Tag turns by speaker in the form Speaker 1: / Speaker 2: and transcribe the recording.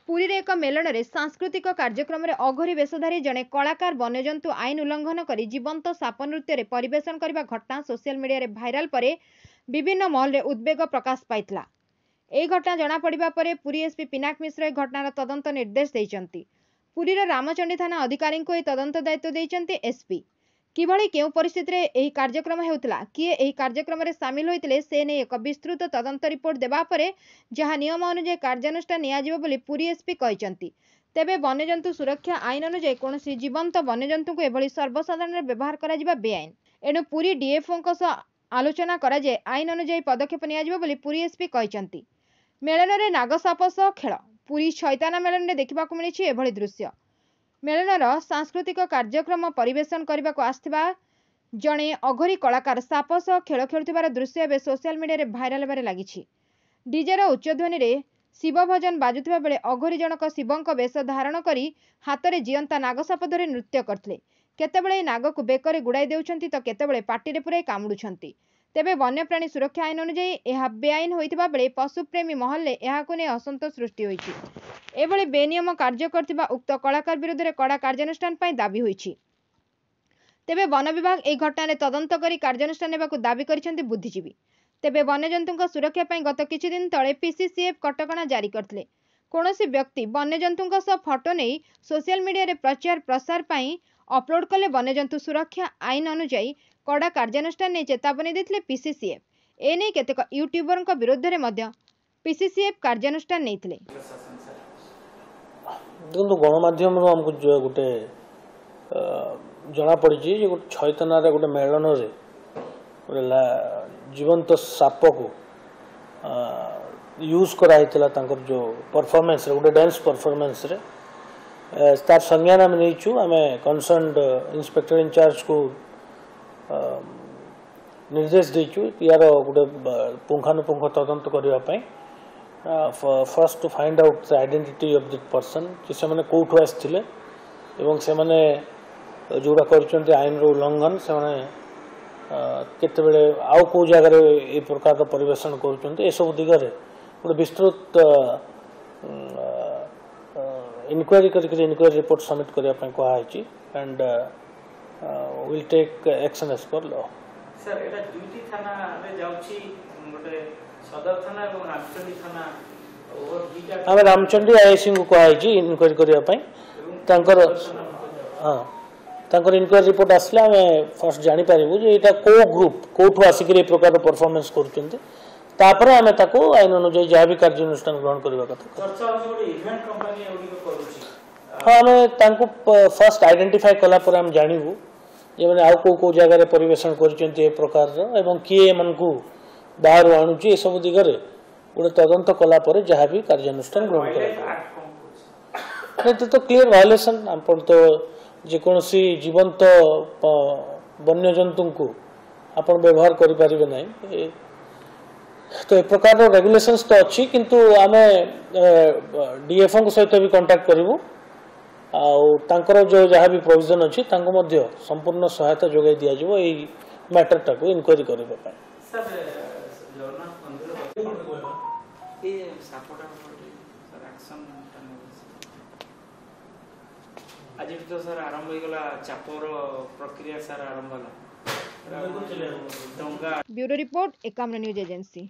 Speaker 1: पुरी रे एक मेलन में सांस्कृतिक कार्यक्रम में अघोरी वेशधारी जड़े कलाकार वन्यजंतु आईन उल्लंघन कर जीवंत साप नृत्य परिवेशन करने घटना सोशल मीडिया रे भाइराल पर विभिन्न महल में उद्वेग प्रकाश पाइला। यह घटना जमापड़ा पर पुरी एसपी पिनाक मिश्र घटनार तदंत निर्देश देइचंती। पुरी रामचंडी थाना अधिकारी को तदंत दायित्व देइचंती एसपी। किभली केउ परिस्थिति रे एही कार्यक्रम हेउतला, किए एही कार्यक्रम रे शामिल होइतिले से नै एक विस्तृत तदंत रिपोर्ट देबा परे जहाँ नियम अनुसार कार्यानुष्ठान नियाजिबो बोली पुरी एसपी कहिसंती। तेबे वन्यजंतु सुरक्षा आईन अनुसार कोनोसी जीवंत वन्यजंतु को एभली सर्वसाधारण व्यवहार करा जिबा बेआईन। एणु पुरी डीएफओ को आलोचना करा जे आईन अनुसार पदक्षेप नियाजिबो बोली पुरी एसपी कहिसंती। मेलन रे नागसाप सह खेल पुरी छैताना मेलन रे देखिबाकू मिलिछि एभली दृश्य। मेलनर सांस्कृतिक कार्यक्रम परिवेशन करने को आसथिबा जड़े अघोरी कलाकार साप सह खेल खेलुथिबार दृश्य एवं सोशल मीडिया रे भाइराल होबार लागिछि। डीजे रो उच्च ध्वनि रे शिव भजन बाजुथिबा बेले अघोरी जनक शिवंक वेश धारण करी हाथ में जीवंता नागसाप धरी नृत्य करथिले। केतेबेले नाग को बेकरे गुड़ाई देउछंती तो केतेबेले पार्टी पुराई कामुडुछंती। तेबे वन्यप्राणी सुरक्षा आईन अनुसार यह बेआईन होइतिबा बेले पशुप्रेमी महल में यहाकु नै असंतोष सृष्टि होइछि। एभली बेनियम कार्य करथिबा उक्त कलाकार विरुद्ध रे कड़ा कार्यानुष्ठान पई दाबी होइछि। तेबे वन विभाग एही घटना रे तदंत करी कार्यानुष्ठान नेबाकू दाबी करिसेंती बुद्धिजीवी। तेबे वन्यजंतुଙ୍କ सुरक्षा पई गत किछि दिन तळे पीसीसीएफ कटकणा जारी करथिले। कोनोसी व्यक्ति वन्यजंतुଙ୍କ सह फोटो नै सोशल मीडिया रे प्रचार प्रसार पई अपलोड कले वन्यजंतु सुरक्षा आईन अनुसार कड़ा कार्यानुष्ठान नै चेतावनी देथिले पीसीसीएफ। ए नै केतेक यूट्यूबरଙ୍କ विरुद्ध रे मध्य पीसीसीएफ कार्यानुष्ठान नैथिले।
Speaker 2: देखो गणमाध्यम आमको जो गोटे जना पड़ी गोटे छैतना गोटे मेलन रे गोटे जीवंत साप को यूज कराइला जो परफॉर्मेंस गोटे डांस परफॉर्मेंस रे तार संज्ञान आम नहीं आम कंसर्न्ड इंस्पेक्टर इंचार्ज को निर्देश देचु यार गोटे पुंखानुपुंख तदंत करने first to find out the identity of the person से मैंने कौटू आसते से मैंने जोड़ा कर आईन उल्लंघन से केतबेले आउ कौ जगह ये प्रकार परिवेशन कर दिगरे गोटे विस्तृत इनक्वारी इनक्वारी रिपोर्ट सबमिट करने कहुई and will take action as per law.
Speaker 3: Sir एटा दुईटी थाना रे जाउची गोटे सदर थाना और रामचंडी थाना और दीटा
Speaker 2: आमे रामचंडी आईसी को कहुई इनक्वारी करने तांकर हां तांकर इनक्वारी रिपोर्ट आसले आमे फर्स्ट जानि पारिबु जे एटा को ग्रुप कोठु आसिक रे प्रकार परफॉर्मेंस करचंते तापर आमे ताको आईन अनुसार जहाँ भी कार्यानुष्ठान ग्रहण करबा कथा
Speaker 3: चर्चा होची गोटे इवेंट कंपनी एवडी को करूची।
Speaker 2: हां आमे तांको फर्स्ट आइडेंटिफाई कला पर हम जानिबु जे माने आउ को जगह रे परिवेशन करचंते ए प्रकार रो एवं किए मन को बाहर आणुची ए सब दिगरे गोटे तदंत कला पर जहाँ भी कार्यानुष्ठान ग्रहण करे तो क्लियर वायलेशन आपण तो जेकोसी जीवंत वन्यजंतु को आपण व्यवहार करि परिबे नै तो ए प्रकार रेगुलेशंस तो अच्छी किंतु आमे डीएफओ सहित भी कांटेक्ट करिवु आउर जो जहाँ भी प्रोविजन अच्छी संपूर्ण सहायता जोगाई दि जाव ये मैटर टाक इनक्वारी करने
Speaker 3: आज तो सर आरंभ हो गला चापर प्रक्रिया सर आरंभ होला।
Speaker 1: Bureau report Ekamra news agency.